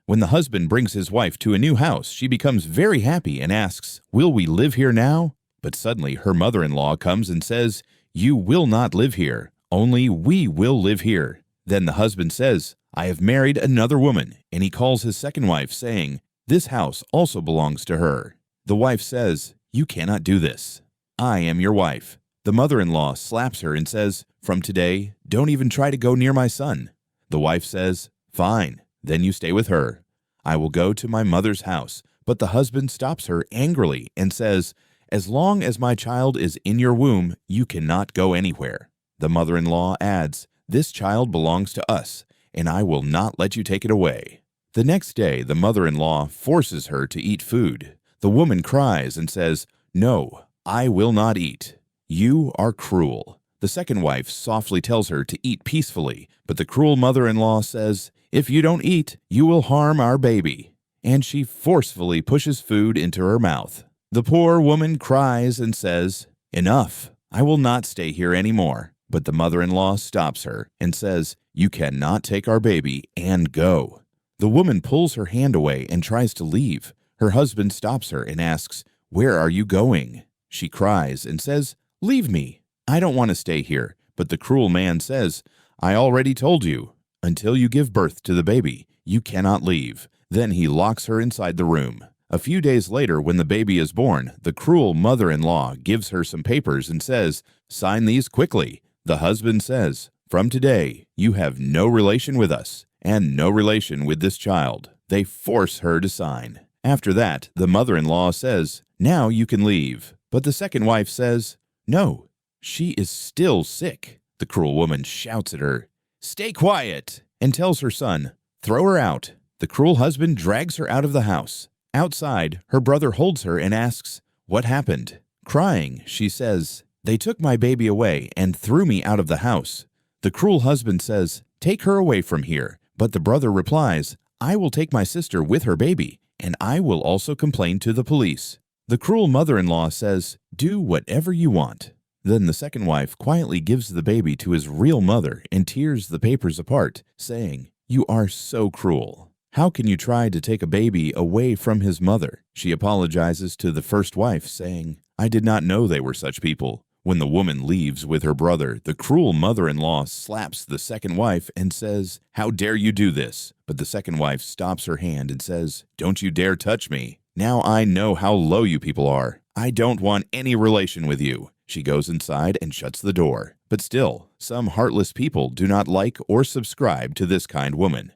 When the husband brings his wife to a new house, she becomes very happy and asks, "Will we live here now?" But suddenly her mother-in-law comes and says, "You will not live here. Only we will live here." Then the husband says, "I have married another woman," and he calls his second wife, saying, "This house also belongs to her." The wife says, "You cannot do this. I am your wife." The mother-in-law slaps her and says, "From today, don't even try to go near my son." The wife says, "Fine, then you stay with her. I will go to my mother's house." But the husband stops her angrily and says, "As long as my child is in your womb, you cannot go anywhere." The mother-in-law adds, "This child belongs to us, and I will not let you take it away." The next day, the mother-in-law forces her to eat food. The woman cries and says, "No, I will not eat. You are cruel." The second wife softly tells her to eat peacefully, but the cruel mother-in-law says, "If you don't eat, you will harm our baby." And she forcefully pushes food into her mouth. The poor woman cries and says, "Enough, I will not stay here anymore." But the mother-in-law stops her and says, "You cannot take our baby and go." The woman pulls her hand away and tries to leave. Her husband stops her and asks, "Where are you going?" She cries and says, "Leave me. I don't want to stay here." But the cruel man says, "I already told you. Until you give birth to the baby, you cannot leave." Then he locks her inside the room. A few days later, when the baby is born, the cruel mother-in-law gives her some papers and says, "Sign these quickly." The husband says, "From today, you have no relation with us and no relation with this child." They force her to sign. After that, the mother-in-law says, "Now you can leave." But the second wife says, "No, she is still sick." The cruel woman shouts at her, "Stay quiet," and tells her son, "Throw her out." The cruel husband drags her out of the house. Outside, her brother holds her and asks, "What happened?" Crying, she says, "They took my baby away and threw me out of the house." The cruel husband says, "Take her away from here." But the brother replies, "I will take my sister with her baby, and I will also complain to the police." The cruel mother-in-law says, "Do whatever you want." Then the second wife quietly gives the baby to his real mother and tears the papers apart, saying, "You are so cruel. How can you try to take a baby away from his mother?" She apologizes to the first wife, saying, "I did not know they were such people." When the woman leaves with her brother, the cruel mother-in-law slaps the second wife and says, "How dare you do this?" But the second wife stops her hand and says, "Don't you dare touch me. Now I know how low you people are. I don't want any relation with you." She goes inside and shuts the door. But still, some heartless people do not like or subscribe to this kind woman.